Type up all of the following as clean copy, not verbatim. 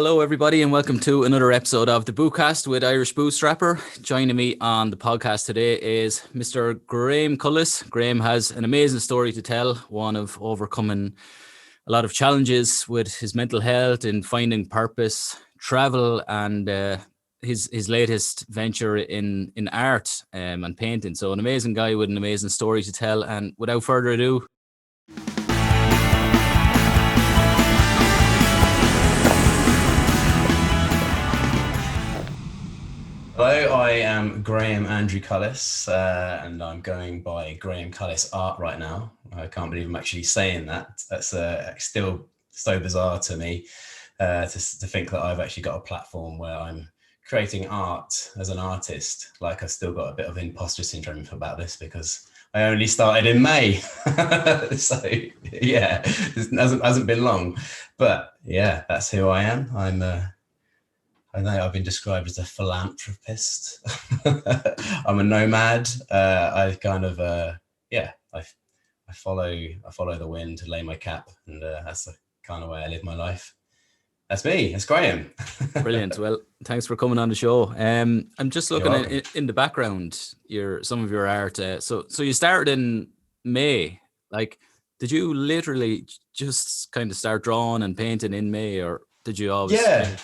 Hello, everybody, and welcome to another episode of the Bootcast with Irish Bootstrapper. Joining me on the podcast today is Mr. Graham Cullis. Graham has an amazing story to tell, one of overcoming a lot of challenges with his mental health and finding purpose, travel, and his latest venture in art and painting. So an amazing guy with an amazing story to tell. And without further ado, hello, I am Graham Andrew Cullis, and I'm going by Graham Cullis Art right now. I can't believe I'm actually saying that. That's still so bizarre to me to think that I've actually got a platform where I'm creating art as an artist. Like, I've still got a bit of imposter syndrome about this because I only started in May. So yeah, it hasn't been long. But yeah, that's who I am. I know I've been described as a philanthropist. I'm a nomad. I kind of, I follow the wind to lay my cap, and that's the kind of way I live my life. That's me. That's Graham. Brilliant. Well, thanks for coming on the show. I'm just looking in the background, some of your art. So you started in May. Like, did you literally just kind of start drawing and painting in May, or did you always? Yeah.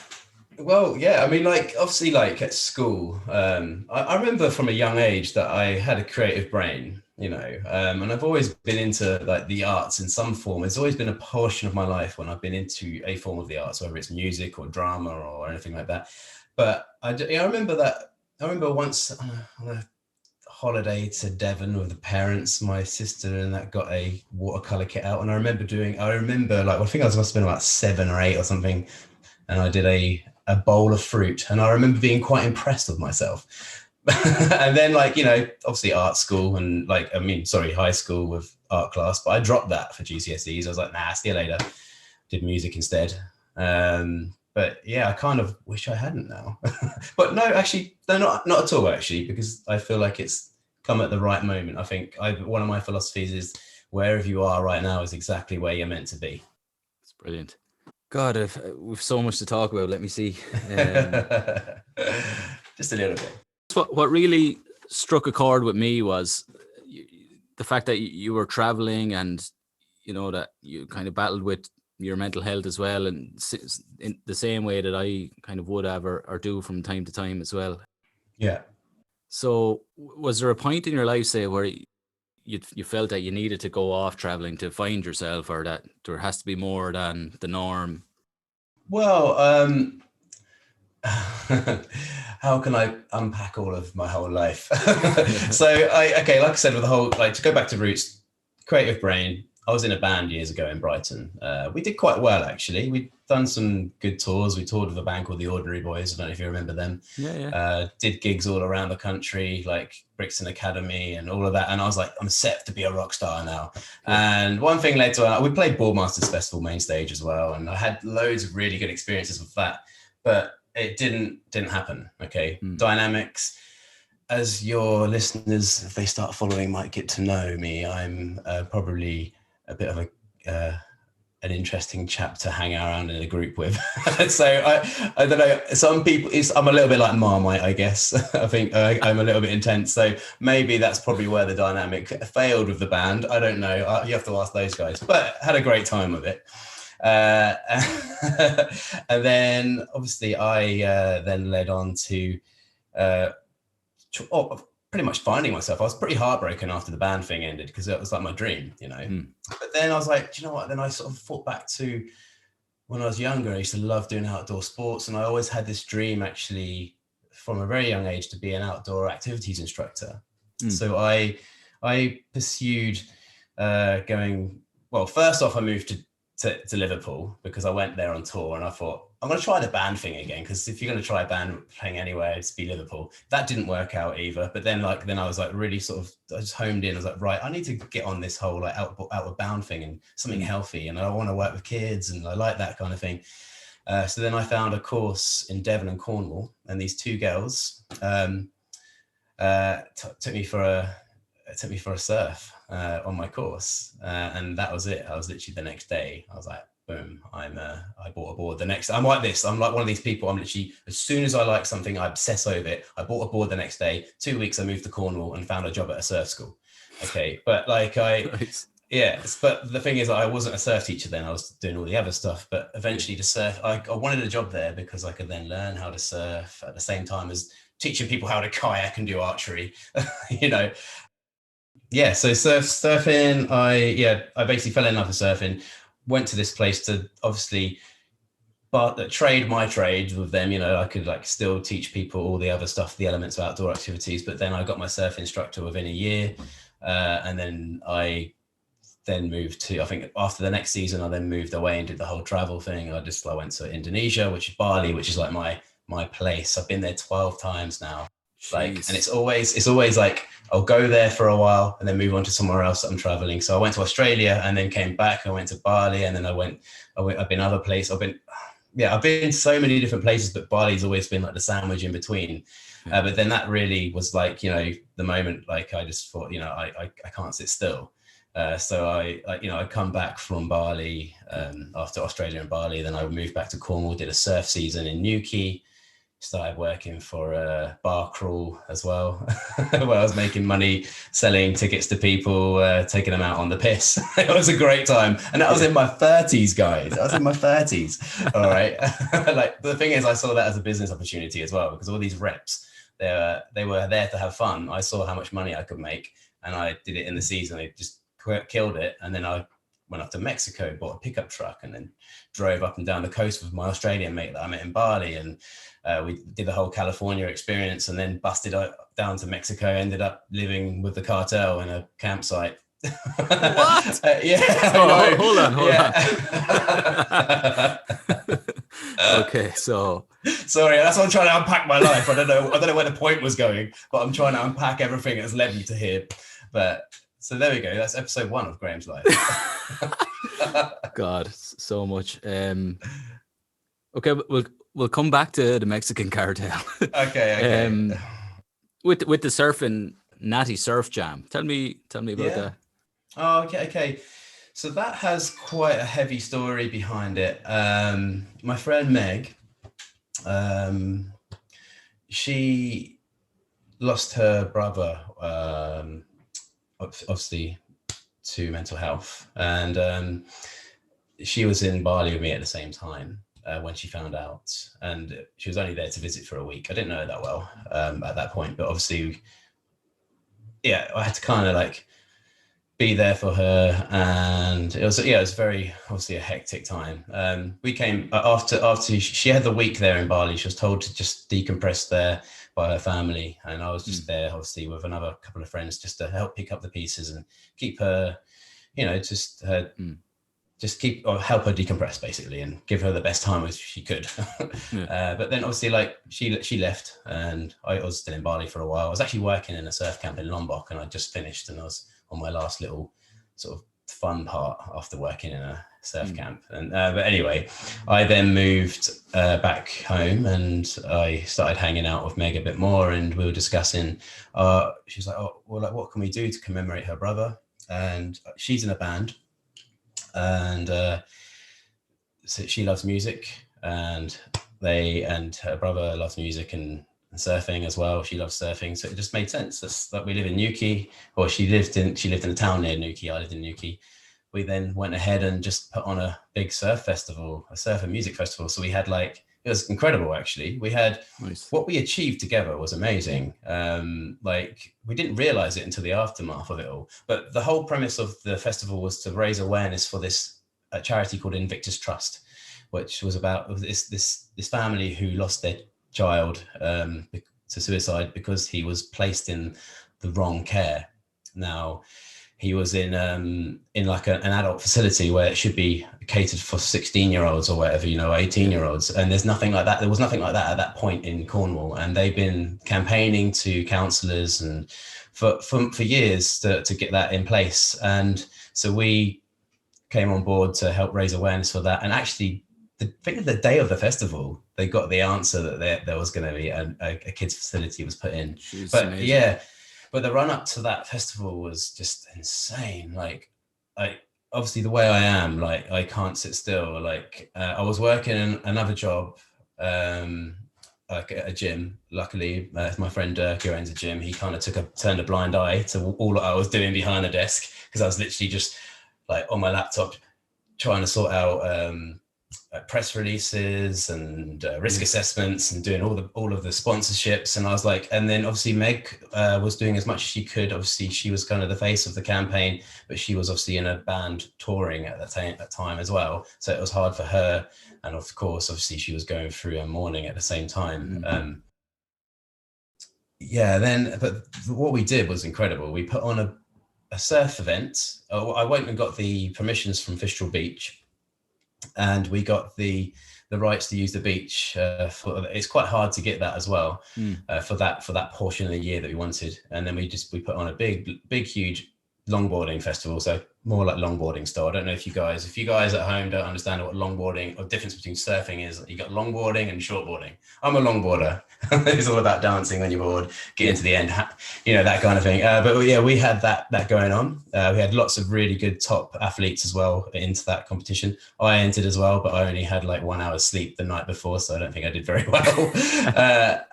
Well, yeah, I mean, like, obviously, like, at school, I remember from a young age that I had a creative brain, and I've always been into, like, the arts in some form. It's always been a portion of my life when I've been into a form of the arts, whether it's music or drama or anything like that. But I remember once on a holiday to Devon with the parents, my sister and that got a watercolor kit out, and I remember like, I think I must have been about 7 or 8 or something, and I did a bowl of fruit, and I remember being quite impressed with myself. And then, like, obviously art school and high school with art class, but I dropped that for GCSEs. I was like, nah, see you later. Did music instead. But yeah, I kind of wish I hadn't now. But no, actually, no, not at all, actually, because I feel like it's come at the right moment. I think one of my philosophies is wherever you are right now is exactly where you're meant to be. It's brilliant. God, we've so much to talk about. Let me see. Just a little bit. What really struck a chord with me was the fact that you were traveling, and that you kind of battled with your mental health as well, and in the same way that I kind of would have or do from time to time as well. Yeah. So was there a point in your life, say, where you felt that you needed to go off traveling to find yourself, or that there has to be more than the norm? Well, how can I unpack all of my whole life? So like I said, with the whole, like, to go back to roots, creative brain. I was in a band years ago in Brighton. We did quite well, actually. We'd done some good tours. We toured with a band called the Ordinary Boys. I don't know if you remember them. Yeah. Did gigs all around the country, like Brixton Academy and all of that. And I was like, I'm set to be a rock star now. Yeah. And one thing led to another. We played Boardmasters Festival main stage as well. And I had loads of really good experiences with that. But it didn't happen. Okay. Dynamics. As your listeners, if they start following, might get to know me, I'm probably a bit of an interesting chap to hang around in a group with. So I don't know, some people, I'm a little bit like Marmite, I guess. I think I'm a little bit intense. So maybe that's probably where the dynamic failed with the band. I don't know. You have to ask those guys, but had a great time with it. And then obviously I then led on to pretty much finding myself. I was pretty heartbroken after the band thing ended because it was like my dream, But then I was like, do you know what? Then I sort of thought back to when I was younger. I used to love doing outdoor sports, and I always had this dream, actually, from a very young age, to be an outdoor activities instructor. So I pursued going. Well, first off, I moved to Liverpool because I went there on tour, and I thought, I'm going to try the band thing again, because if you're going to try a band playing anywhere, it's be Liverpool. That didn't work out either. But then I was like really I just homed in. I was like, right, I need to get on this whole like outward bound thing and something healthy. And I want to work with kids, and I like that kind of thing. So then I found a course in Devon and Cornwall, and these two girls took me for a surf on my course, and that was it. I was literally the next day. I was like, boom, I bought a board the next. I'm like this. I'm like one of these people. I'm literally, as soon as I like something, I obsess over it. I bought a board the next day. 2 weeks, I moved to Cornwall and found a job at a surf school. Okay, but like Nice. yeah, but the thing is, I wasn't a surf teacher then. I was doing all the other stuff. But eventually, to surf, I wanted a job there because I could then learn how to surf at the same time as teaching people how to kayak and do archery. You know, yeah. So surfing, I basically fell in love with surfing. Went to this place to obviously, but trade my trade with them. You know, I could like still teach people all the other stuff, the elements of outdoor activities. But then I got my surf instructor within a year, and then I moved to, I think after the next season, I then moved away and did the whole travel thing. I went to Indonesia, which is Bali, which is like my place. I've been there 12 times now. Like, and it's always like, I'll go there for a while and then move on to somewhere else that I'm traveling. So I went to Australia and then came back. I went to Bali and then I've been other places. I've been so many different places, but Bali's always been like the sandwich in between. But then that really was like, you know, the moment, like I just thought, you know, I can't sit still. So I come back from Bali after Australia and Bali. Then I moved back to Cornwall, did a surf season in Newquay, started working for a bar crawl as well, where I was making money selling tickets to people, taking them out on the piss. It was a great time. And that was in my 30s, guys. I was in my 30s. All right. Like the thing is, I saw that as a business opportunity as well, because all these reps, they were there to have fun. I saw how much money I could make and I did it in the season. It just killed it. And then I went up to Mexico, bought a pickup truck and then drove up and down the coast with my Australian mate that I met in Bali. And we did the whole California experience and then busted down to Mexico, ended up living with the cartel in a campsite. What? Yeah. Hold on. Okay, so sorry, that's what I'm trying to unpack my life. I don't know where the point was going, but I'm trying to unpack everything that's led me to here. But so there we go. That's episode 1 of Graham's life. God, so much. Okay, we'll come back to the Mexican cartel. Okay. With the surfing Natty Surf Jam. Tell me about that. Oh, okay. So that has quite a heavy story behind it. My friend Meg, she lost her brother, obviously to mental health, and she was in Bali with me at the same time when she found out, and she was only there to visit for a week. I didn't know her that well at that point, but obviously, yeah, I had to kind of like be there for her, and it was very obviously a hectic time. We came after she had the week there in Bali. She was told to just decompress there by her family, and I was just there obviously with another couple of friends just to help pick up the pieces and keep her, you know, help her decompress basically and give her the best time as she could. But then obviously like she left and I was still in Bali for a while. I was actually working in a surf camp in Lombok and I just finished and I was on my last little sort of fun part after working in a surf camp. And but anyway, I then moved back home and I started hanging out with Meg a bit more and we were discussing, she was like, oh, well, like, what can we do to commemorate her brother? And she's in a band. And so she loves music and her brother loves music and surfing as well. She loves surfing. So it just made sense. That's like we live in Newquay, or she lived in a town near Newquay. I lived in Newquay. We then went ahead and just put on a big surf festival, a surf and music festival. So we had it was incredible actually. We had what we achieved together was amazing. Like we didn't realize it until the aftermath of it all. But the whole premise of the festival was to raise awareness for this charity called Invictus Trust, which was about this family who lost their child to suicide because he was placed in the wrong care. Now he was in like an adult facility where it should be catered for 16-year-olds or whatever, 18-year-olds. And there's nothing like that. There was nothing like that at that point in Cornwall. And they've been campaigning to counsellors and for years to get that in place. And so we came on board to help raise awareness for that. And actually, the day of the festival, they got the answer that there was going to be a kids facility was put in. Jeez, but amazing. Yeah. But the run up to that festival was just insane. Like, obviously the way I am, like I can't sit still. Like I was working in another job, like at a gym. Luckily, my friend Dirk, who owns a gym, he kind of turned a blind eye to all that I was doing behind the desk, because I was literally just like on my laptop trying to sort out press releases and risk assessments and doing all of the sponsorships. And I was like, and then obviously Meg was doing as much as she could. Obviously she was kind of the face of the campaign, but she was obviously in a band touring at that time as well, so it was hard for her. And of course obviously she was going through her mourning at the same time. But what we did was incredible. We put on a surf event. I went and got the permissions from Fistral Beach, and we got the rights to use the beach. It's quite hard to get that as well, for that portion of the year that we wanted. And then we put on a big huge longboarding festival, so more like longboarding style. I don't know if you guys at home don't understand what longboarding or difference between surfing is. You got longboarding and shortboarding. I'm a longboarder. It's all about dancing on your board, getting to the end, that kind of thing. But yeah, we had that going on. We had lots of really good top athletes as well into that competition. I entered as well, but I only had like 1 hour's sleep the night before, so I don't think I did very well.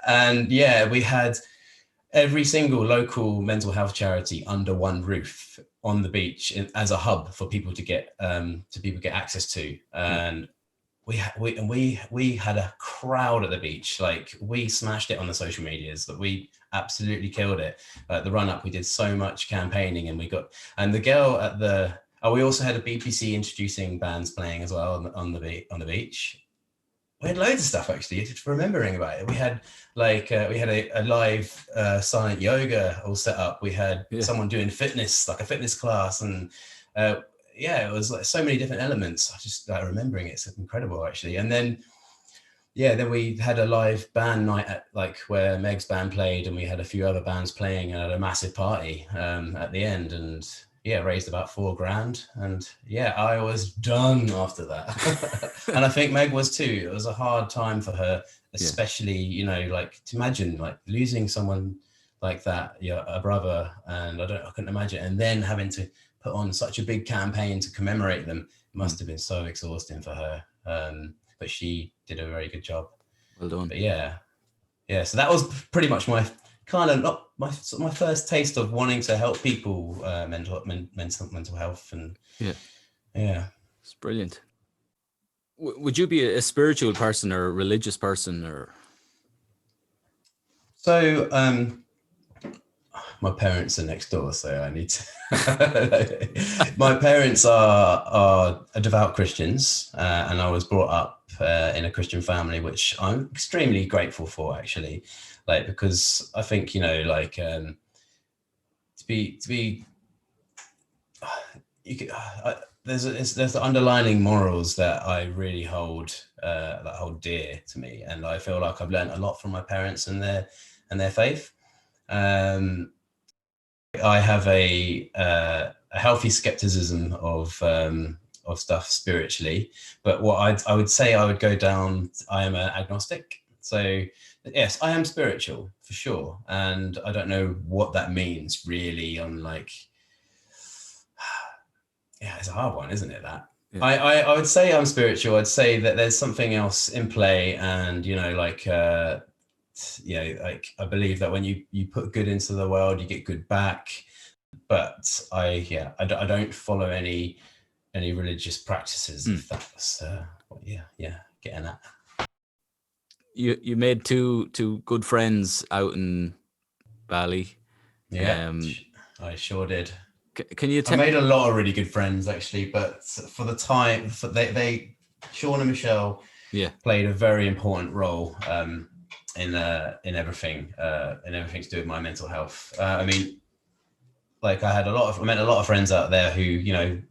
And yeah, we had every single local mental health charity under one roof on the beach as a hub for people to get access to. And we had a crowd at the beach. Like, we smashed it on the social medias, but we absolutely killed it. The run up, we did so much campaigning, and the girl at we also had a BPC introducing bands playing as well on the beach. We had loads of stuff, actually, just remembering about it. We had a live silent yoga all set up. We had someone doing fitness, like a fitness class. And it was like so many different elements. I just like remembering it's incredible, actually. And then we had a live band night where Meg's band played, and we had a few other bands playing, and had a massive party at the end. And raised about $4,000, and I was done after that. And I think Meg was too. It was a hard time for her, especially to imagine like losing someone like that, a brother, and I couldn't imagine, and then having to put on such a big campaign to commemorate them. It must have been so exhausting for her, but she did a very good job. Well done. But so that was pretty much my kind of not my first taste of wanting to help people, mental health. And it's brilliant. Would you be a spiritual person or a religious person? Or so my parents are next door, so I need to my parents are devout Christians, and I was brought up in a Christian family, which I'm extremely grateful for, actually. Like, because I think, to be there's the underlying morals that I really hold dear to me, and I feel like I've learned a lot from my parents and their faith. I have a healthy skepticism of stuff spiritually, but what I would say I would go down. I am an agnostic, so. Yes, I am spiritual for sure, and I don't know what that means really. It's a hard one, isn't it? That I would say I'm spiritual. I'd say that there's something else in play, and I believe that when you put good into the world, you get good back. But I don't follow any religious practices. If that's getting at. You made two good friends out in Bali. I sure did. Can you tell? I made a lot of really good friends, actually, but for the time, Sean and Michelle played a very important role in everything to do with my mental health. I mean, like I met a lot of friends out there who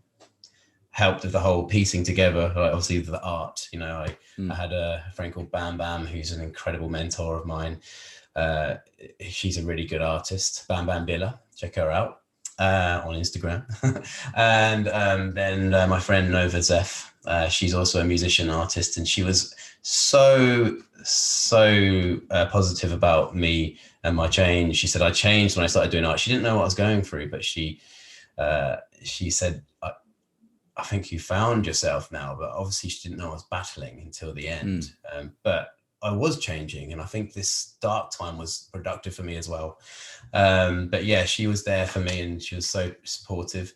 helped with the whole piecing together, like obviously the art. I had a friend called Bam Bam, who's an incredible mentor of mine. She's a really good artist, Bam Bam Billa. Check her out on Instagram. And then my friend Nova Zeph, she's also a musician artist, and she was so positive about me and my change. She said I changed when I started doing art. She didn't know what I was going through, but she said I think you found yourself now, but obviously she didn't know I was battling until the end. But I was changing, and I think this dark time was productive for me as well. But yeah, she was there for me, and she was so supportive.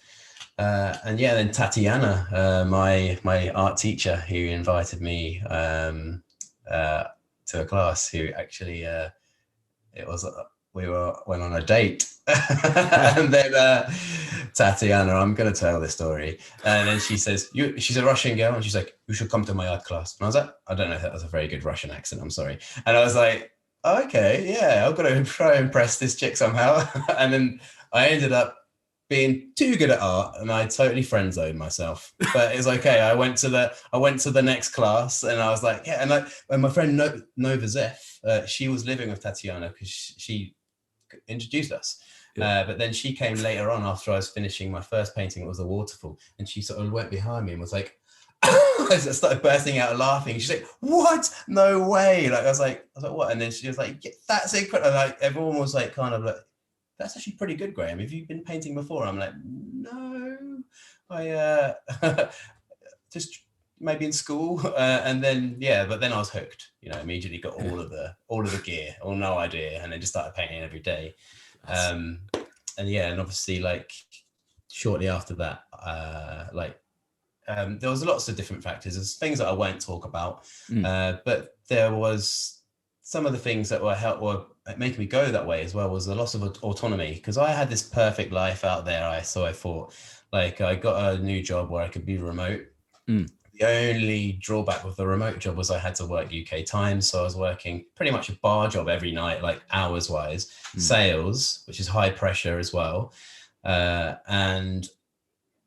And yeah, then Tatiana, my art teacher, who invited me to a class, who actually it was went on a date. And then Tatiana, I'm going to tell this story. And then she says, she's a Russian girl, and she's like, you should come to my art class. And I was like, I don't know if that was a very good Russian accent, I'm sorry. And I was like, okay, yeah, I've got to try and impress this chick somehow. And then I ended up being too good at art, and I totally friend zoned myself. But it's okay. I went to the next class, and I was like, yeah. And my friend Nova Zeph, she was living with Tatiana because she introduced us. Yeah. But then she came later on after I was finishing my first painting. It was a waterfall, and she sort of went behind me and was like, I started bursting out laughing. She's like, "What? No way!" Like I was like, "What?" And then she was like, yeah, "That's incredible!" Like everyone was like, kind of like, "That's actually pretty good, Graham. Have you been painting before?" I'm like, "No, I just maybe in school." And then but then I was hooked. You know, immediately got all of the gear, no idea, and then just started painting every day. And obviously, like shortly after that, there was lots of different factors. There's things that I won't talk about, but there was some of the things that were making me go that way as well was the loss of autonomy, because I had this perfect life out there. So I thought, like, I got a new job where I could be remote. The only drawback with the remote job was I had to work UK time. So I was working pretty much a bar job every night, like hours wise, sales, which is high pressure as well. And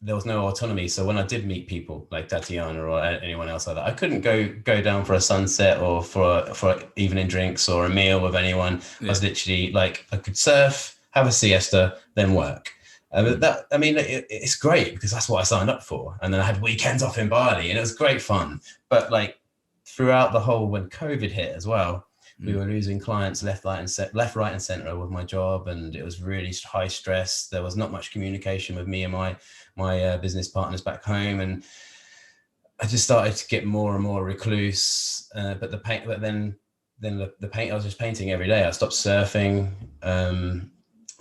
there was no autonomy. So when I did meet people like Tatiana or anyone else like that, I couldn't go down for a sunset or for evening drinks or a meal with anyone. I was literally like, I could surf, have a siesta, then work. It's great because that's what I signed up for. And then I had weekends off in Bali, and it was great fun. But like throughout the whole, when COVID hit as well, we were losing clients left, right, and center with my job, and it was really high stress. There was not much communication with me and my business partners back home, and I just started to get more and more recluse. But the paint I was just painting every day. I stopped surfing.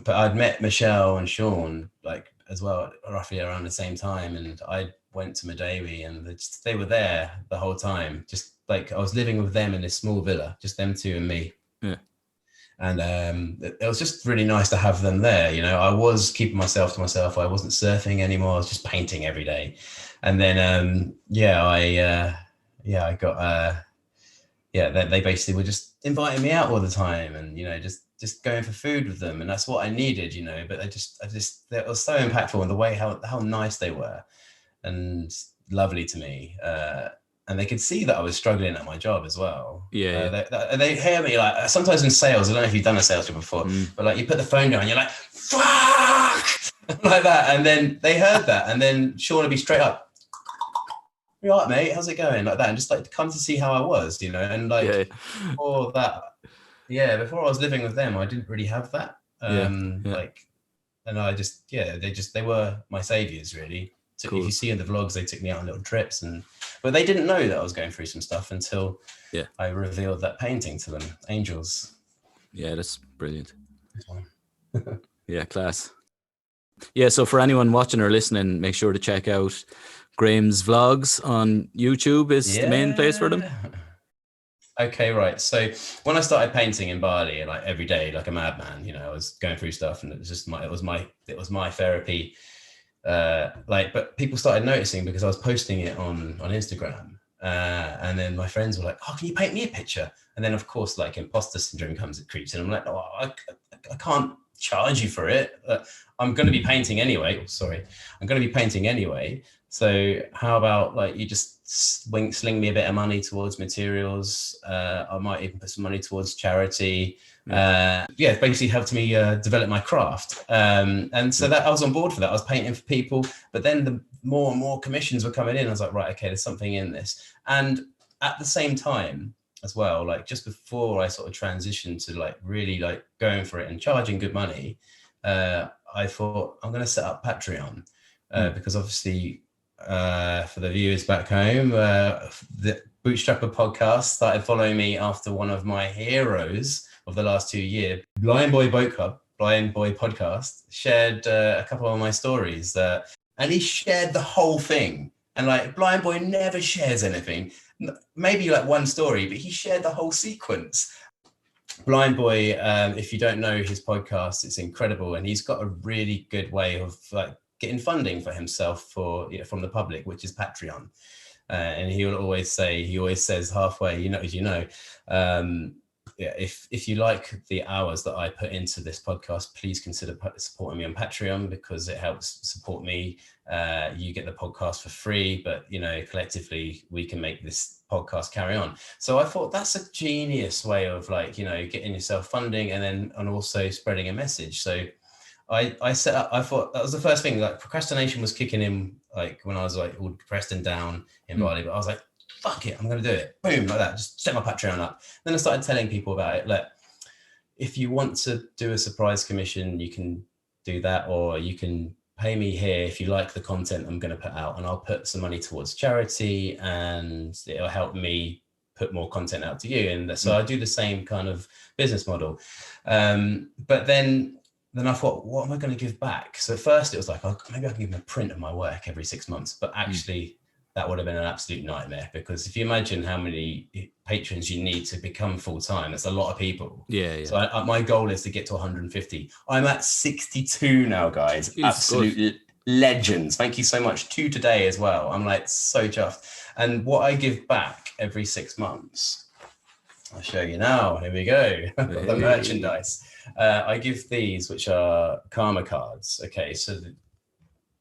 But I'd met Michelle and Sean like as well, roughly around the same time, and I went to Medewi, and they were there the whole time. Just like I was living with them in this small villa, just them two and me. Yeah. And it was just really nice to have them there. You know, I was keeping myself to myself. I wasn't surfing anymore. I was just painting every day. And then I got they basically were just inviting me out all the time, and you know, just going for food with them, and that's what I needed, you know. But I just that was so impactful in the way how nice they were and lovely to me, and they could see that I was struggling at my job as well. They hear me like sometimes in sales. I don't know if you've done a sales job before, but like you put the phone down and you're like, fuck, like that, and then they heard that, and then Sean would be straight up, "You all right, mate? How's it going?" Like that, and just like to come to see how I was, you know. And like before that, before I was living with them, I didn't really have that. Like, and I just they were my saviors really. So cool. If you see in the vlogs, they took me out on little trips, but they didn't know that I was going through some stuff until I revealed that painting to them, Angels. Yeah, that's brilliant. Yeah, class. Yeah, so for anyone watching or listening, make sure to check out Graham's vlogs on YouTube is the main place for them. Okay, right. So when I started painting in Bali, like every day, like a madman, you know, I was going through stuff, and it was my therapy. But people started noticing because I was posting it on Instagram, and then my friends were like, "Oh, can you paint me a picture?" And then of course, like imposter syndrome creeps in. I'm like, "Oh, I can't charge you for it. I'm going to be painting anyway. I'm going to be painting anyway. So how about like you just sling me a bit of money towards materials? I might even put some money towards charity." It basically helped me develop my craft. And so that I was on board for that. I was painting for people, but then the more and more commissions were coming in. I was like, right, okay, there's something in this. And at the same time as well, like just before I sort of transitioned to like really like going for it and charging good money, I thought I'm going to set up Patreon because obviously for the viewers back home, the Bootstrapper podcast started following me after one of my heroes of the last 2 years, Blindboy Boatclub, Blindboy Podcast, shared a couple of my stories, and he shared the whole thing. And like Blindboy never shares anything, maybe like one story, but he shared the whole sequence. Blindboy, if you don't know his podcast, it's incredible, and he's got a really good way of like getting funding for himself from the public, which is Patreon. And he always says halfway, if you like the hours that I put into this podcast, please consider supporting me on Patreon, because it helps support me. You get the podcast for free, but collectively we can make this podcast carry on. So I thought that's a genius way of getting yourself funding and also spreading a message. So I set up, I thought that was the first thing, like procrastination was kicking in, like when I was like all depressed and down in Bali, but I was like, fuck it, I'm going to do it. Boom, like that. Just set my Patreon up. Then I started telling people about it. Like, if you want to do a surprise commission, you can do that, or you can pay me here if you like the content I'm going to put out, and I'll put some money towards charity, and it'll help me put more content out to you. And so I do the same kind of business model. But then I thought, what am I going to give back? So at first it was like, maybe I can give them a print of my work every 6 months, but actually that would have been an absolute nightmare, because if you imagine how many patrons you need to become full-time, it's a lot of people. Yeah. So my goal is to get to 150. I'm at 62 now, guys. Absolute legends. Thank you so much. 2 today as well. I'm like so chuffed. And what I give back every 6 months, I'll show you now. Here we go. I've got the merchandise. I give these, which are karma cards. Okay, so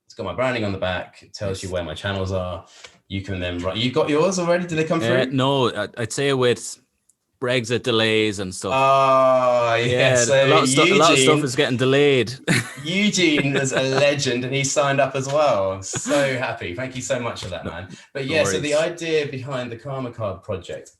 it's got my branding on the back. It tells you where my channels are. You can then write. You got yours already? Did they come through? No, I'd say with Brexit delays and stuff. Oh, yeah. So a lot of stuff is getting delayed. Eugene is a legend, and he signed up as well. I'm so happy. Thank you so much for that, man. But yeah, so the idea behind the Karma Card project,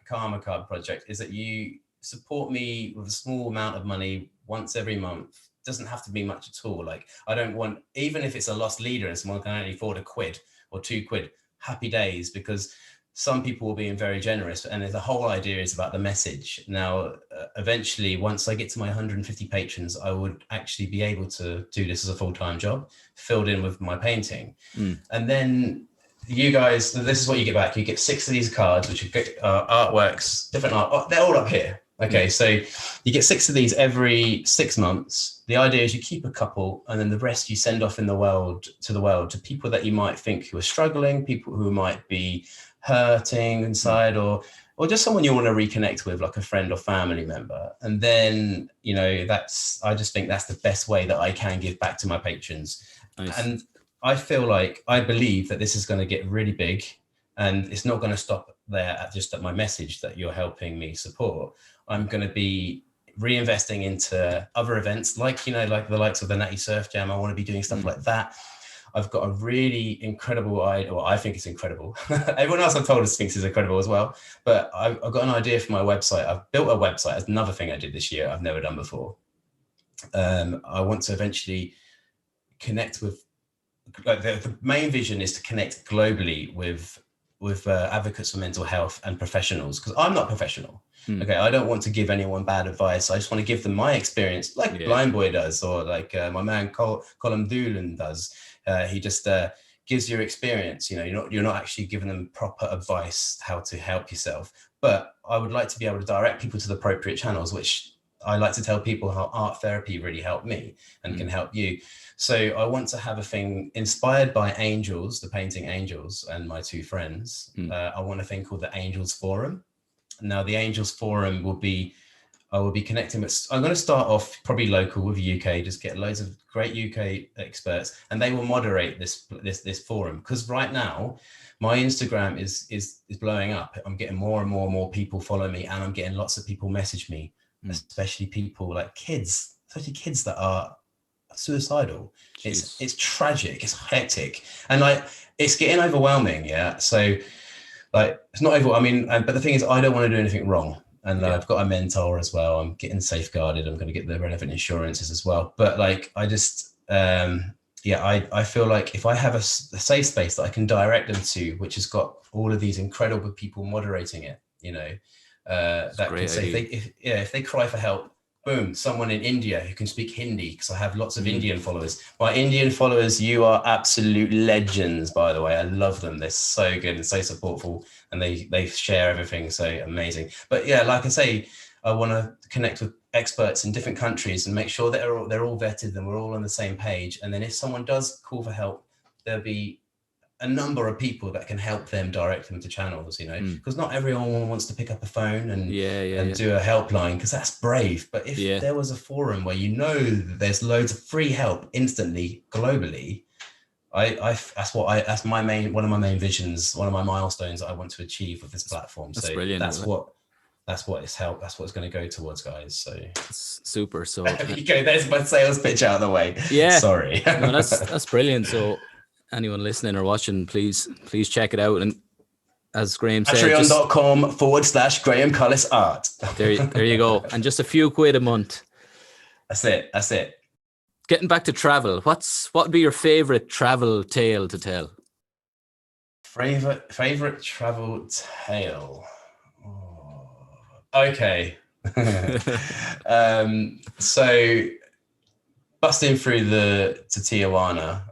#Karma Card project, is that you support me with a small amount of money once every month. Doesn't have to be much at all. Like, I don't want, even if it's a lost leader and someone can only afford £1 or £2, happy days, because some people will be very generous, and the whole idea is about the message. Now, eventually, once I get to my 150 patrons, I would actually be able to do this as a full-time job, filled in with my painting. And then you guys, this is what you get back. You get 6 of these cards, which are artworks, different art. They're all up here. Okay, so you get 6 of these every 6 months. The idea is you keep a couple, and then the rest you send off in the world to people that you might think who are struggling, people who might be hurting inside, or just someone you want to reconnect with, like a friend or family member. And then, I just think that's the best way that I can give back to my patrons. Nice. And I believe that this is going to get really big, and it's not going to stop there at my message that you're helping me support. I'm going to be reinvesting into other events, like the likes of the Natty Surf Jam. I want to be doing stuff like that. I've got a really incredible idea. Well, I think it's incredible. Everyone else I've told us thinks it's incredible as well. But I've got an idea for my website. I've built a website. That's another thing I did this year I've never done before. I want to eventually connect with, the main vision is to connect globally with advocates for mental health and professionals, because I'm not professional. Okay, I don't want to give anyone bad advice. I just want to give them my experience, like Blindboy does, or like my man Colm Doolan does. He just gives your experience. You're not actually giving them proper advice how to help yourself. But I would like to be able to direct people to the appropriate channels, which I like to tell people how art therapy really helped me and can help you. So I want to have a thing inspired by angels, the painting Angels, and my 2 friends. I want a thing called the Angels Forum. Now, the Angels Forum I will be connecting with, I'm going to start off probably local with UK, just get loads of great UK experts, and they will moderate this forum. Because right now, my Instagram is blowing up. I'm getting more and more people follow me, and I'm getting lots of people message me, especially people like kids, especially kids that are suicidal. It's tragic, it's hectic, and it's getting overwhelming. Yeah, so it's not over. I mean, but the thing is, I don't want to do anything wrong. And I've got a mentor as well. I'm getting safeguarded. I'm going to get the relevant insurances as well. But I just, I feel like if I have a safe space that I can direct them to, which has got all of these incredible people moderating it, that can say if they cry for help, boom, someone in India who can speak Hindi, because I have lots of Indian followers. My Indian followers, you are absolute legends, by the way. I love them. They're so good and so supportful, and they share everything. So amazing. But yeah, like I say, I want to connect with experts in different countries and make sure that they're all vetted and we're all on the same page. And then if someone does call for help, there'll be a number of people that can help them direct them to channels, because not everyone wants to pick up a phone and do a helpline, because that's brave. But if there was a forum where that there's loads of free help instantly globally, that's one of my main visions, one of my milestones that I want to achieve with this platform. That's so brilliant. That's what it's helped. That's what it's going to go towards, guys. So it's super. So there you go. There's my sales pitch out of the way. Yeah. Sorry. No, that's brilliant. So anyone listening or watching, please check it out. And as Graham said, Patreon.com/Graham Cullis Art. There you go. And just a few quid a month. That's it. Getting back to travel, what would be your favorite travel tale to tell? Favorite travel tale. Okay. So busting through to Tijuana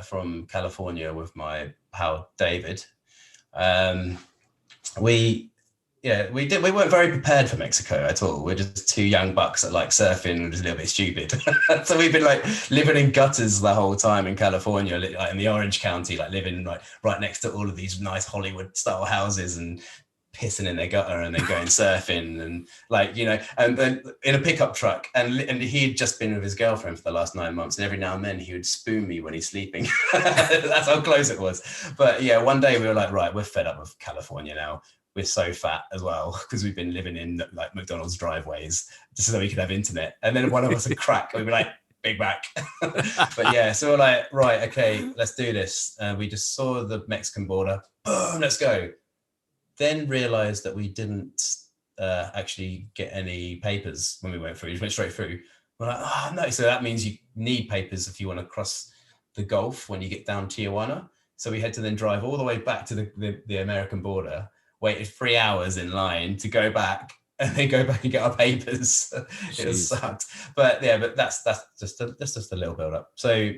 from California with my pal David. We weren't very prepared for Mexico at all. We're just two young bucks that like surfing and just a little bit stupid. So we've been like living in gutters the whole time in California, like in the Orange County, like living like right next to all of these nice Hollywood style houses and pissing in their gutter and then going surfing and and then in a pickup truck, and he'd just been with his girlfriend for the last 9 months, and every now and then he would spoon me when he's sleeping. That's how close it was. But yeah, one day we were like, right, we're fed up with California now. We're so fat as well because we've been living in like McDonald's driveways just so we could have internet. And then one of us would crack, we'd be like, Big Mac. But yeah, so we're like, right, okay, let's do this. We just saw the Mexican border. Boom, let's go. Then realized that we didn't actually get any papers when we went through. We went straight through. We're like, oh no, so that means you need papers if you want to cross the Gulf when you get down Tijuana. So we had to then drive all the way back to the American border, waited 3 hours in line to go back, and then go back and get our papers. It sucked. But yeah, but that's just a little build up. So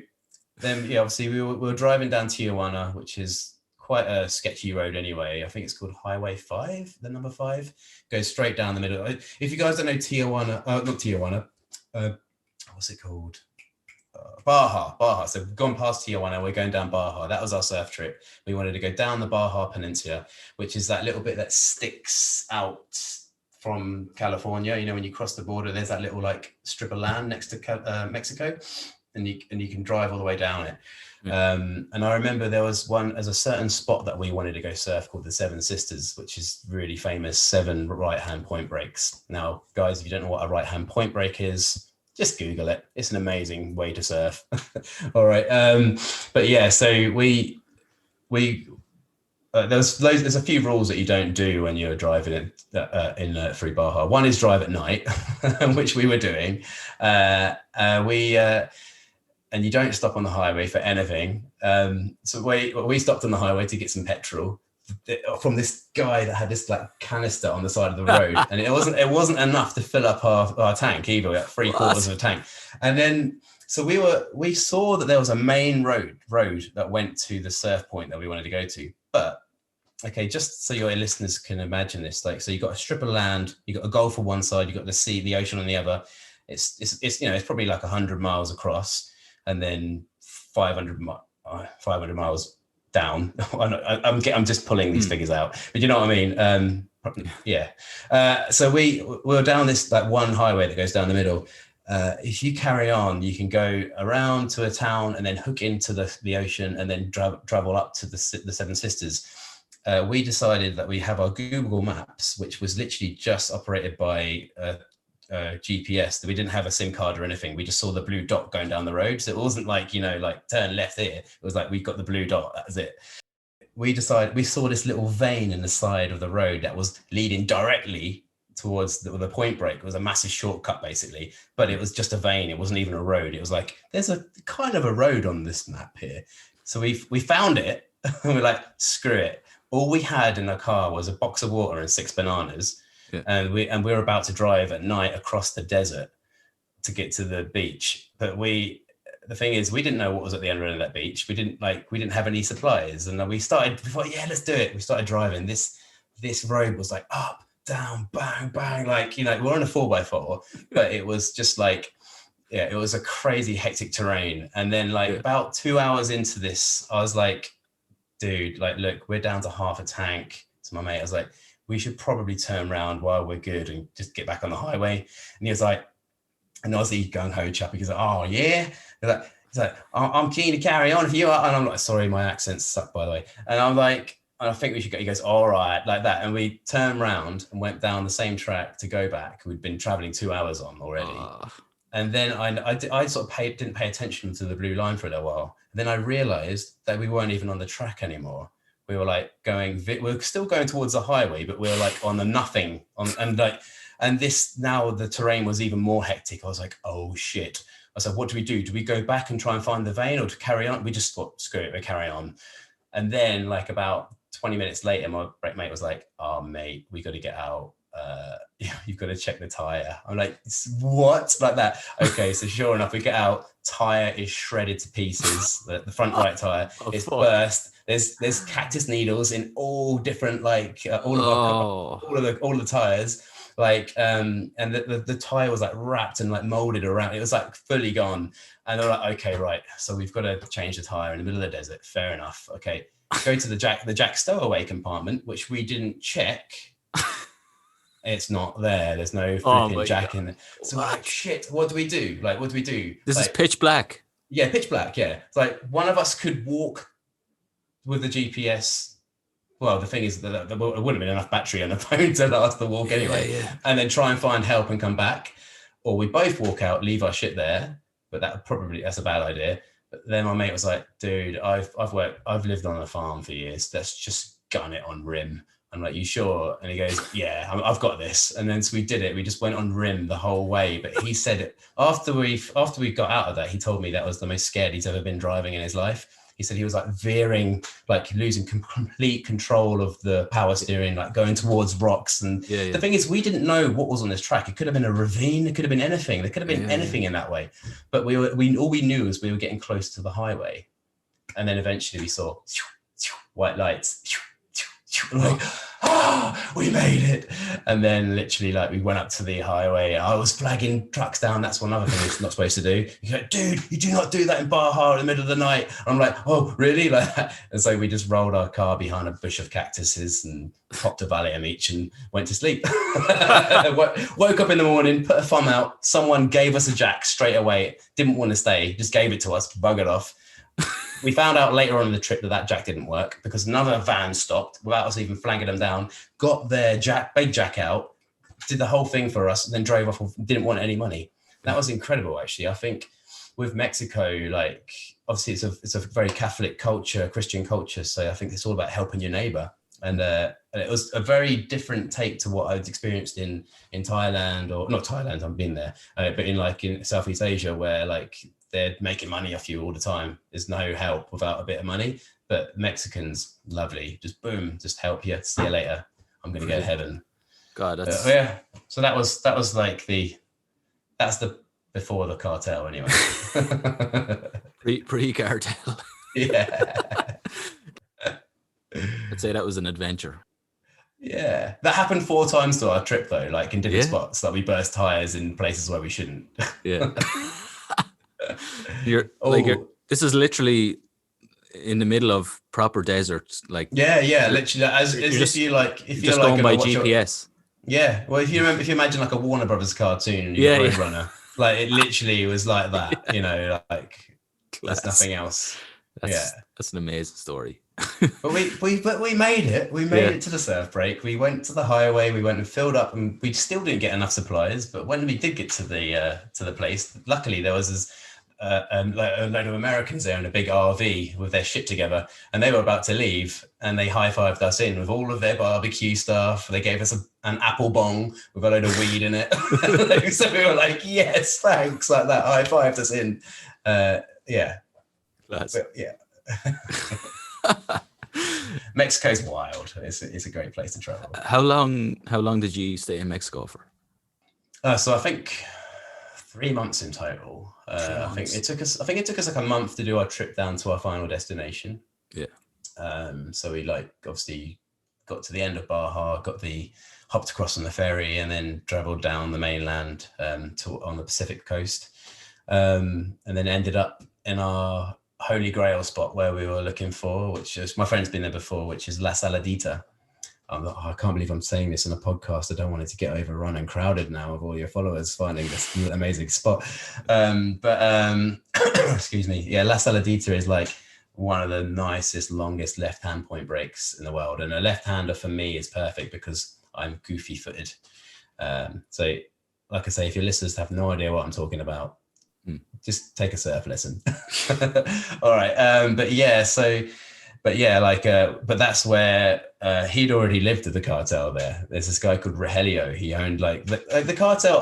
then obviously we were driving down Tijuana, which is quite a sketchy road anyway. I think it's called Highway 5, the number 5. Goes straight down the middle. If you guys don't know Tijuana, not Tijuana, what's it called? Baja. So we've gone past Tijuana, we're going down Baja. That was our surf trip. We wanted to go down the Baja Peninsula, which is that little bit that sticks out from California. When you cross the border, there's that little like strip of land next to Mexico, and you can drive all the way down it. And I remember there's a certain spot that we wanted to go surf called the Seven Sisters, which is really famous, 7 right-hand point breaks. Now, guys, if you don't know what a right-hand point break is, just Google it. It's an amazing way to surf. All right. But yeah, so there's a few rules that you don't do when you're driving through Baja. One is drive at night, which we were doing. And you don't stop on the highway for anything. So we stopped on the highway to get some petrol from this guy that had this like canister on the side of the road, and it wasn't enough to fill up our tank either. We had 3/4 of a tank, and then so we saw that there was a main road that went to the surf point that we wanted to go to. But okay, just so your listeners can imagine this, like, so you got a strip of land, you got a gulf on one side, you got the sea, the ocean on the other. It's it's probably like 100 miles across, and then 500 miles down. I'm just pulling these figures out, but you know what I mean. So we were down this like one highway that goes down the middle. If you carry on, you can go around to a town and then hook into the ocean and then travel up to the Seven Sisters. We decided that we have our Google Maps, which was literally just operated by GPS, that we didn't have a SIM card or anything. We just saw the blue dot going down the road. So it wasn't like, like turn left here. It was like, we got the blue dot. That was it. We saw this little vein in the side of the road that was leading directly towards the Point Break. It was a massive shortcut basically, but it was just a vein. It wasn't even a road. It was like, there's a kind of a road on this map here. So we found it and we're like, screw it. All we had in our car was a box of water and 6 bananas. Yeah. And we were about to drive at night across the desert to get to the beach. But the thing is, we didn't know what was at the other end of that beach. We didn't have any supplies. And we started, let's do it. We started driving. This road was like up, down, bang, bang. Like, you know, we're on a 4x4, but it was just like, yeah, it was a crazy hectic terrain. And then about 2 hours into this, I was like, dude, like, look, we're down to half a tank. To my mate, I was like, we should probably turn around while we're good and just get back on the highway. And he was like, and Aussie gung-ho chap, he's like, oh yeah. He's like, I'm keen to carry on if you are. And I'm like, sorry, my accent's sucked, by the way. And I'm like, I think we should go. He goes, all right, like that. And we turned around and went down the same track to go back. We'd been traveling 2 hours on already. And then I sort of didn't pay attention to the blue line for a little while. And then I realized that we weren't even on the track anymore. We were like we were still going towards the highway, but we were like on the nothing. And this, now the terrain was even more hectic. I was like, oh shit. I said, what do we do? Do we go back and try and find the vein, or to carry on? We just thought, screw it, we carry on. And then like about 20 minutes later, my mate was like, oh mate, we got to get out. You've got to check the tire. I'm like, what? Like that. Okay, so sure enough, we get out. Tire is shredded to pieces. The front right tire is burst. There's cactus needles in all different, like all of the tires. Like and the tire was like wrapped and like molded around. It was like fully gone. And they're like, okay, right. So we've got to change the tire in the middle of the desert. Fair enough. Okay, go to the jack stowaway compartment, which we didn't check. It's not there. There's no freaking jack in there. So we're like, shit, what do we do? Like, what do we do? This is pitch black. Yeah, pitch black, yeah. It's like one of us could walk with the GPS. Well, the thing is that there wouldn't have been enough battery on the phone to last the walk anyway. Yeah. And then try and find help and come back. Or we both walk out, leave our shit there. But that's a bad idea. But then my mate was like, dude, I've lived on a farm for years. Let's just gun it on rim. I'm like, you sure? And he goes, yeah, I've got this. And then so we did it. We just went on rim the whole way. But he said it after we got out of that, he told me that was the most scared he's ever been driving in his life. He said he was like veering, like losing complete control of the power steering, like going towards rocks. And the thing is, we didn't know what was on this track. It could have been a ravine. It could have been anything. There could have been anything in that way. But all we knew was we were getting close to the highway. And then eventually we saw white lights. Like, we made it. And then literally, like, we went up to the highway. I was flagging trucks down. That's one other thing you're not supposed to do. You go, dude, you do not do that in Baja in the middle of the night. I'm like, oh, really? Like that. And so we just rolled our car behind a bush of cactuses and popped a Valium each and went to sleep. Woke up in the morning, put a thumb out. Someone gave us a jack straight away. Didn't want to stay, just gave it to us, buggered off. We found out later on in the trip that jack didn't work because another van stopped without us even flagging them down, got their big jack out, did the whole thing for us, and then drove off and didn't want any money. That was incredible, actually. I think with Mexico, like, obviously it's a very Catholic culture, Christian culture. So I think it's all about helping your neighbor. And it was a very different take to what I'd experienced in Thailand, or not Thailand, I've been there, but in Southeast Asia, where like they're making money off you all the time. There's no help without a bit of money. But Mexicans, lovely, just boom, just help you. See you later. I'm gonna go to heaven. God, that's So that was like that's the before the cartel anyway. Pre-cartel. Yeah. I'd say that was an adventure. Yeah, that happened 4 times to our trip though, like in different spots. Like we burst tires in places where we shouldn't. Yeah. This is literally in the middle of proper deserts. Like literally as if you're just going by GPS. Well, if you imagine like a Warner Brothers cartoon and you're a Roadrunner, like it literally was like that. You know, like there's nothing else. That's an amazing story. But we made it. We made it to the surf break. We went to the highway. We went and filled up, and we still didn't get enough supplies. But when we did get to the place, luckily there was like a load of Americans there in a big RV with their shit together, and they were about to leave, and they high-fived us in with all of their barbecue stuff. They gave us an apple bong with a load of weed in it. So we were like, yes, thanks, like that, high-fived us in. Yeah. Class. But, yeah. Mexico's wild. It's a great place to travel. How long did you stay in Mexico for? So I think 3 months in total. I think it took us like a month to do our trip down to our final destination. Yeah. So we obviously got to the end of Baja, hopped across on the ferry, and then traveled down the mainland on the Pacific coast, and then ended up in our holy grail spot where we were looking for, which is, my friend's been there before, which is La Saladita. I can't believe I'm saying this in a podcast. I don't want it to get overrun and crowded now with all your followers finding this amazing spot. Excuse me. Yeah, La Saladita is like one of the nicest, longest left-hand point breaks in the world. And a left-hander for me is perfect because I'm goofy-footed. So, like I say, if your listeners have no idea what I'm talking about, just take a surf lesson. All right. But that's where he'd already lived at the cartel there. There's this guy called Rogelio. He owned the cartel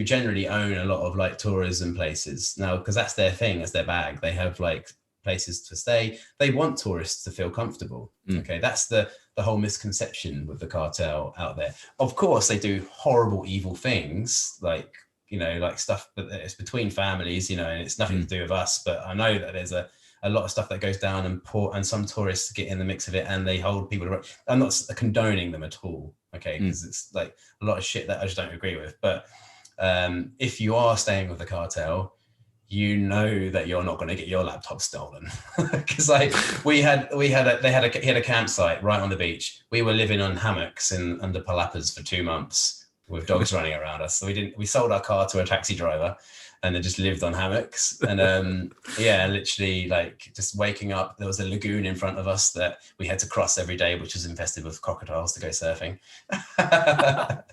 generally own a lot of like tourism places now, because that's their thing, that's their bag. They have like places to stay. They want tourists to feel comfortable. Okay, that's the whole misconception with the cartel out there. Of course, they do horrible, evil things, like, you know, like stuff, but it's between families, you know, and it's nothing to do with us. But I know that there's a lot of stuff that goes down, and some tourists get in the mix of it, and they hold people. I'm not condoning them at all, okay, because it's like a lot of shit that I just don't agree with. But if you are staying with the cartel, you know that you're not going to get your laptop stolen, because like they had a campsite right on the beach. We were living on hammocks under palapas for 2 months with dogs running around us. So we sold our car to a taxi driver, and then just lived on hammocks. And literally like just waking up, there was a lagoon in front of us that we had to cross every day, which was infested with crocodiles to go surfing. But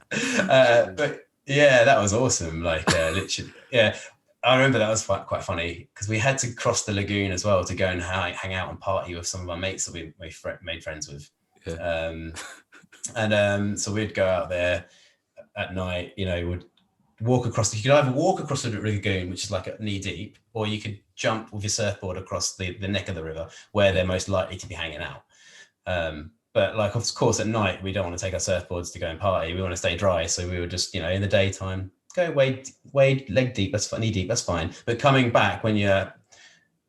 yeah, that was awesome. Like literally, yeah. I remember that was quite funny, because we had to cross the lagoon as well to go and hang out and party with some of our mates that we made friends with. Yeah. So we'd go out there at night, you know, would walk across. You could either walk across the lagoon, which is like knee deep, or you could jump with your surfboard across the neck of the river where they're most likely to be hanging out. But like, of course, at night, we don't want to take our surfboards to go and party. We want to stay dry. So we would just, you know, in the daytime, go wade leg deep, that's knee deep, that's fine. But coming back when you're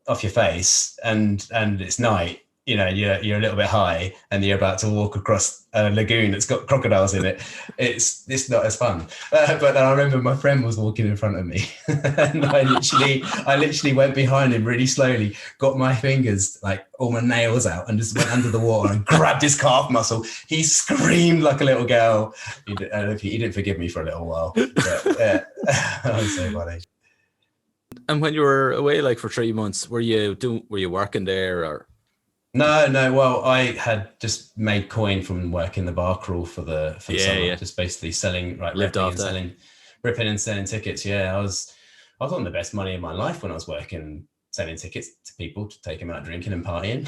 off your face and it's night, you know, you're a little bit high and you're about to walk across a lagoon that's got crocodiles in it. It's not as fun. But then I remember my friend was walking in front of me, and I literally went behind him really slowly, got my fingers, like all my nails out, and just went under the water and grabbed his calf muscle. He screamed like a little girl. He didn't forgive me for a little while. But, yeah, I was so funny. And when you were away, like for 3 months, were you working there or? No. Well, I had just made coin from working the bar crawl for the summer, just basically selling, like ripping and selling tickets. Yeah, I was on the best money of my life when I was working, selling tickets to people to take them out drinking and partying.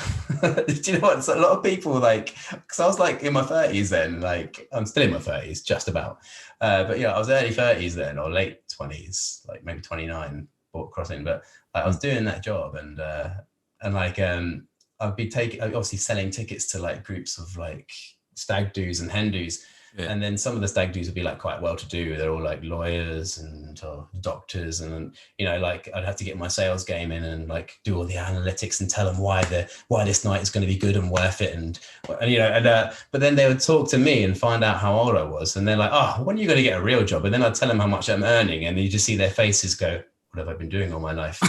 Do you know what? It's a lot of people, like, because I was like in my 30s then, like I'm still in my 30s, just about. But yeah, I was early 30s then, or late 20s, like maybe 29, crossing. But I was doing that job, and like I'd be obviously selling tickets to like groups of like stag do's and hen do's. Yeah. And then some of the stag do's would be like quite well to do. They're all like lawyers and doctors, and you know, like I'd have to get my sales game in and like do all the analytics and tell them why this night is going to be good and worth it, and you know, but then they would talk to me and find out how old I was, and they're like, oh, when are you going to get a real job? And then I'd tell them how much I'm earning, and you just see their faces go, what have I been doing all my life?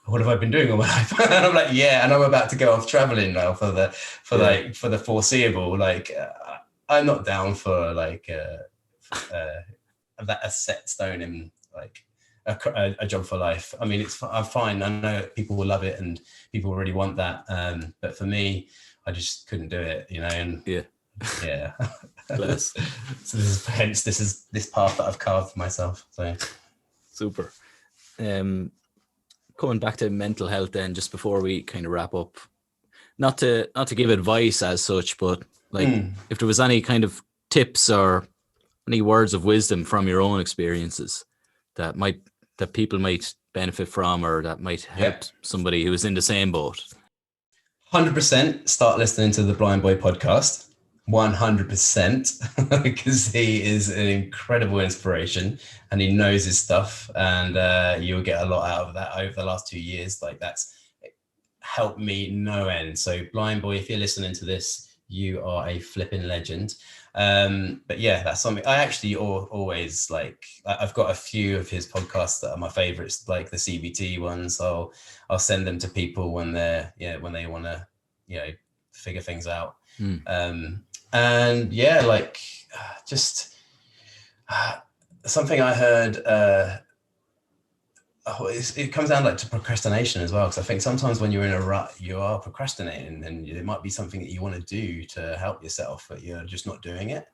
What have I been doing all my life? And I'm like, yeah, and I'm about to go off traveling now for the foreseeable. Like, I'm not down for like a set stone in like a job for life. I mean, I'm fine. I know people will love it and people really want that. But for me, I just couldn't do it, you know. And yeah. So this path that I've carved for myself. So super. coming back to mental health then, just before we kind of wrap up, not to give advice as such, but like if there was any kind of tips or any words of wisdom from your own experiences that people might benefit from, or that might help somebody who is in the same boat. 100% start listening to the Blind Boy podcast. 100%, because he is an incredible inspiration and he knows his stuff, and you'll get a lot out of that over the last 2 years. Like, that's helped me no end. So Blind Boy, if you're listening to this, you are a flipping legend. But yeah, that's something I actually always like. I've got a few of his podcasts that are my favorites, like the CBT ones. I'll send them to people when they want to, figure things out. And yeah, like just something I heard, it comes down like to procrastination as well, because I think sometimes when you're in a rut, you are procrastinating, and it might be something that you want to do to help yourself, but you're just not doing it.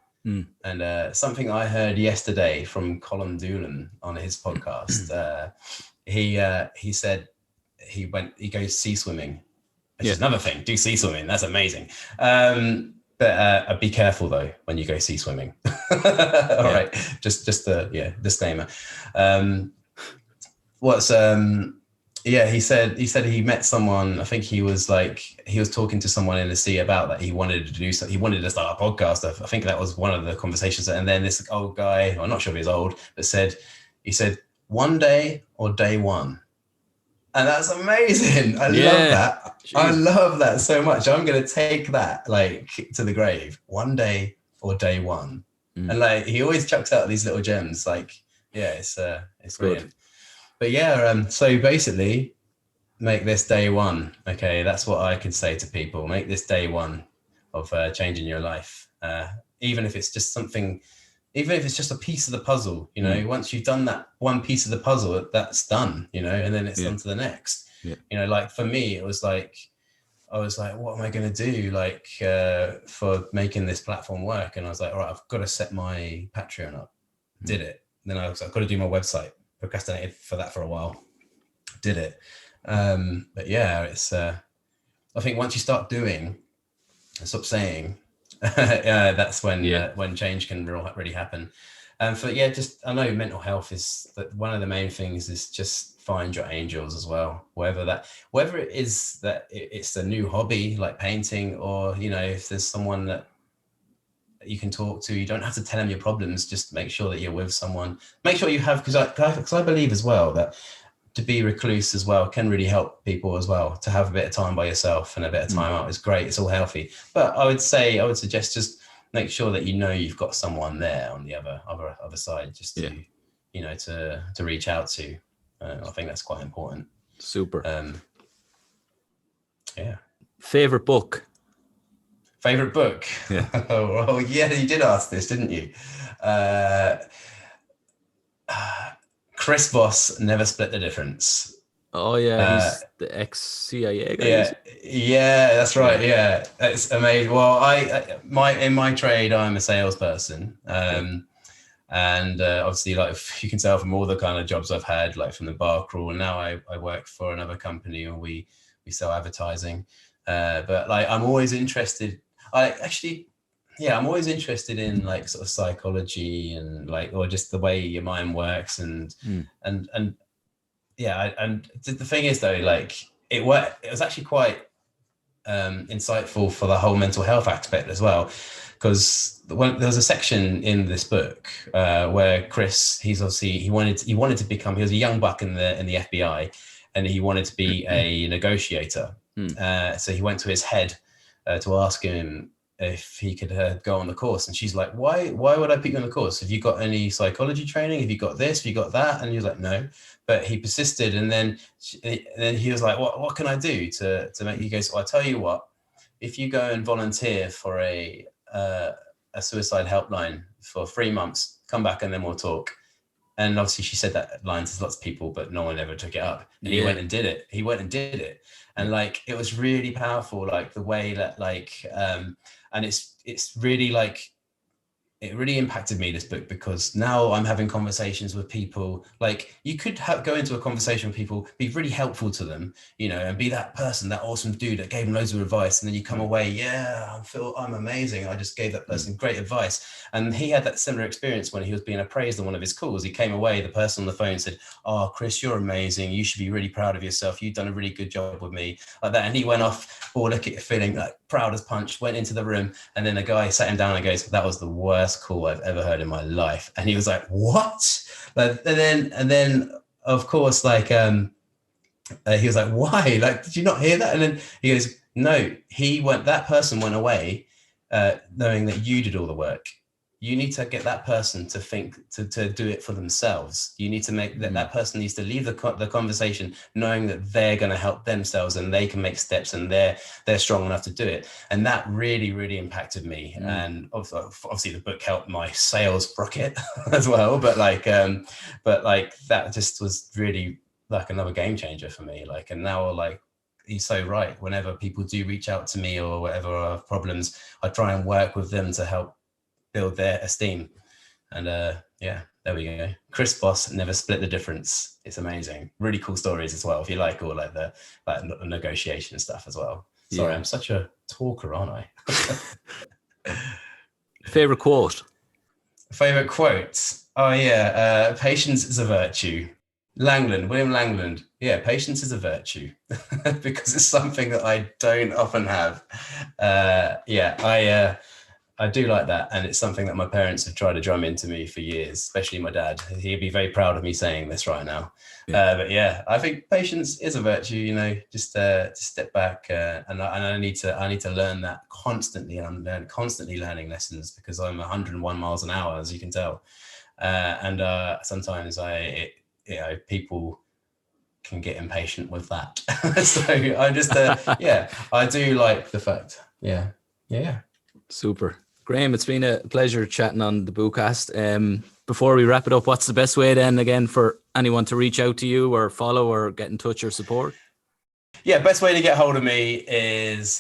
And something I heard yesterday from Colin Doolan on his podcast, he said he goes sea swimming, which is another thing. Do sea swimming, that's amazing. But be careful though when you go sea swimming. All right, just the disclaimer. He said he met someone. I think he was talking to someone in the sea about that. He wanted to do something. He wanted to start a podcast. I think that was one of the conversations. And then this old guy, I'm not sure if he's old, but he said, one day or day one. And that's amazing. I love that. Jeez. I love that so much. I'm going to take that like to the grave. One day or day one. And like, he always chucks out these little gems. Like, it's brilliant. But yeah, so basically make this day one. Okay. That's what I could say to people. Make this day one of changing your life. Even if it's just something, even if it's just a piece of the puzzle, once you've done that one piece of the puzzle, that's done, and then it's on to the next. Like for me, it was like, I was like, what am I going to do like for making this platform work? And I was like, all right, I've got to set my Patreon up. Did it. Then I was like, I've got to do my website. Procrastinated for that for a while. Did it. But yeah, it's I think once you start doing and stop saying, that's when change can really happen. And I know mental health is that one of the main things is just find your angels as well. Whether it is that it's a new hobby like painting, or if there's someone that you can talk to, you don't have to tell them your problems. Just make sure that you're with someone. Make sure you have, because I believe as well that to be recluse as well can really help people as well. To have a bit of time by yourself and a bit of time out is great. It's all healthy. But I would suggest just make sure that you've got someone there on the other side, just to to reach out to. I think that's quite important. Super. Favorite book? Yeah. Oh, yeah, you did ask this, didn't you? Chris Voss, Never Split the Difference. Oh yeah, he's the ex-CIA guy. Yeah, that's right. Yeah, it's amazing. Well, in my trade, I'm a salesperson, and obviously, like you can tell from all the kind of jobs I've had, like from the bar crawl, and now I work for another company, and we sell advertising. But like, I'm always interested. I'm always interested in like sort of psychology and like, or just the way your mind works, and the thing is though, like it was actually quite insightful for the whole mental health aspect as well, because there's a section in this book where Chris, he wanted to become, he was a young buck in the FBI, and he wanted to be a negotiator. So he went to his head to ask him if he could go on the course, and she's like, why would I put you on the course? Have you got any psychology training? Have you got this? Have you got that? And he was like, no. But he persisted, and then he was like, what can I do to make you go? So I tell you what, if you go and volunteer for a suicide helpline for 3 months, come back and then we'll talk. And obviously she said that line to lots of people, but no one ever took it up. And he went and did it. And like, it was really powerful, like the way that like, and it's really like, it really impacted me, this book, because now I'm having conversations with people. Like, you could go into a conversation with people, be really helpful to them, you know, and be that person, that awesome dude that gave them loads of advice. And then you come away, yeah, I'm amazing. I just gave that person great advice. And he had that similar experience when he was being appraised on one of his calls. He came away, the person on the phone said, oh, Chris, you're amazing. You should be really proud of yourself. You've done a really good job with me, like that. And he went off, all feeling like proud as punch, went into the room. And then the guy sat him down and goes, that was the worst call I've ever heard in my life. And he was like, what? And then of course, like, he was like, why? Like, did you not hear that? And then he goes, no, that person went away knowing that you did all the work. You need to get that person to think, to do it for themselves. You need to make that person needs to leave the conversation knowing that they're going to help themselves and they can make steps and they're strong enough to do it. And that really, really impacted me. And obviously the book helped my sales rocket as well. But that just was really like another game changer for me. Like, and now, like, he's so right. Whenever people do reach out to me or whatever I have problems, I try and work with them to help build their esteem. And yeah, there we go. Chris Boss, never split the difference. It's amazing. Really cool stories as well, if you like all like the negotiation stuff as well. Sorry, I'm such a talker, aren't I? Favorite quote? Favorite quotes? Oh yeah, patience is a virtue. William Langland. Yeah, patience is a virtue because it's something that I don't often have. I do like that. And it's something that my parents have tried to drum into me for years, especially my dad. He'd be very proud of me saying this right now. But yeah, I think patience is a virtue, you know, just step back. And I need to learn that constantly. And I'm constantly learning lessons because I'm 101 miles an hour, as you can tell. And sometimes people can get impatient with that. So I just, I do like the fact. Yeah. Super. Graham, it's been a pleasure chatting on the Bootcast. Before we wrap it up, what's the best way then again for anyone to reach out to you or follow or get in touch or support? Yeah, best way to get hold of me is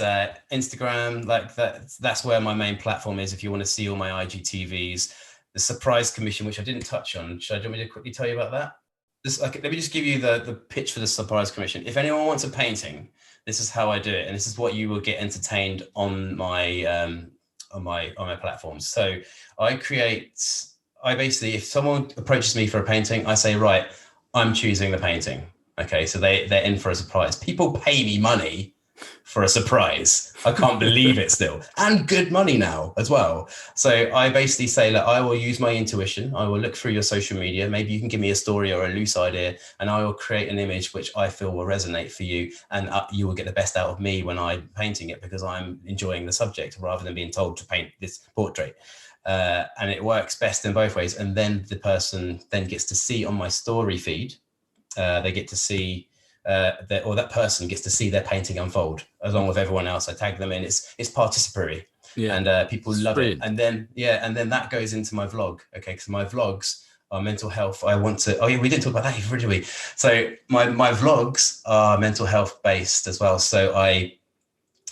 Instagram. Like that's where my main platform is. If you want to see all my IGTVs, the surprise commission, which I didn't touch on. Do you want me to quickly tell you about that? Let me just give you the pitch for the surprise commission. If anyone wants a painting, this is how I do it, and this is what you will get entertained on my platforms. So I basically, if someone approaches me for a painting, I say, right, I'm choosing the painting. Okay, so they're in for a surprise. People pay me money for a surprise. I can't believe it still. And good money now as well. So I basically say, look, I will use my intuition. I will look through your social media. Maybe you can give me a story or a loose idea, and I will create an image which I feel will resonate for you. And you will get the best out of me when I'm painting it because I'm enjoying the subject rather than being told to paint this portrait. And it works best in both ways. And then the person then gets to see on my story feed, they get to see that person gets to see their painting unfold along with everyone else. I tag them in. It's participatory, and people love it. And then that goes into my vlog. Okay, because my vlogs are mental health. We didn't talk about that either, did we? So my vlogs are mental health based as well. So I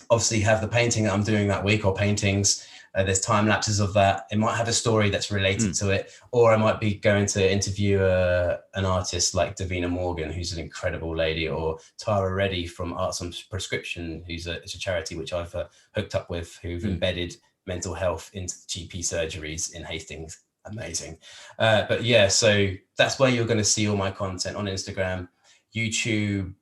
obviously have the painting that I'm doing that week or paintings. There's time lapses of that. It might have a story that's related to it, or I might be going to interview an artist like Davina Morgan, who's an incredible lady, or Tara Reddy from Arts on Prescription, it's a charity which I've hooked up with, who've embedded mental health into GP surgeries in Hastings. Amazing. But yeah, so that's where you're going to see all my content on Instagram, YouTube.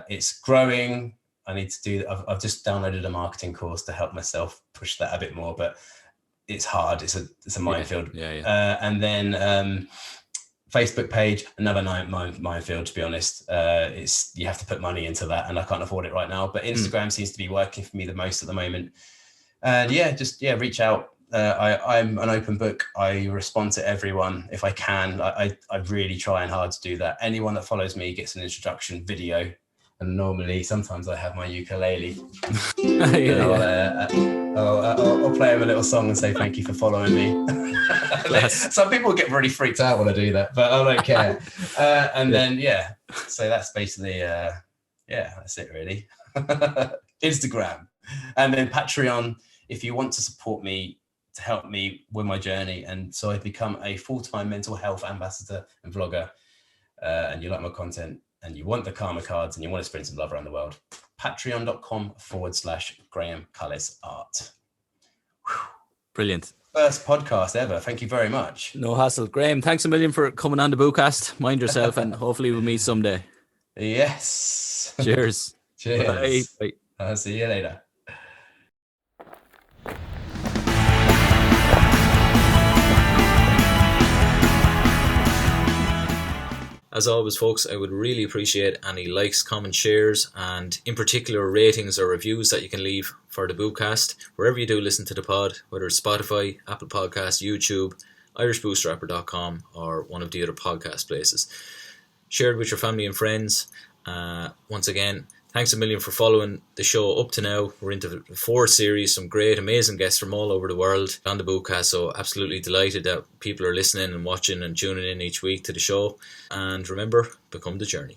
It's growing. I need to do. I've just downloaded a marketing course to help myself push that a bit more, but it's hard. It's a minefield. And then Facebook page, another minefield. To be honest, you have to put money into that, and I can't afford it right now. But Instagram seems to be working for me the most at the moment. And reach out. I'm an open book. I respond to everyone if I can. I really try and hard to do that. Anyone that follows me gets an introduction video. And normally, sometimes I have my ukulele. I'll play him a little song and say thank you for following me. Some people get really freaked out when I do that, but I don't care. So that's basically, that's it really. Instagram. And then Patreon, if you want to support me to help me with my journey. And so I've become a full-time mental health ambassador and vlogger. And you like my content and you want the karma cards and you want to spread some love around the world, patreon.com/Graham Cullis Art. Brilliant. First podcast ever. Thank you very much. No hassle. Graham, thanks a million for coming on the Bootcast. Mind yourself and hopefully we'll meet someday. Yes. Cheers. Cheers. Bye. I'll see you later. As always, folks, I would really appreciate any likes, comments, shares, and in particular ratings or reviews that you can leave for the Bootcast, wherever you do listen to the pod, whether it's Spotify, Apple Podcasts, YouTube, irishbootstrapper.com, or one of the other podcast places. Share it with your family and friends. Once again, thanks a million for following the show up to now. We're into the 4th series, some great, amazing guests from all over the world on the Bootcast, so absolutely delighted that people are listening and watching and tuning in each week to the show. And remember, become the journey.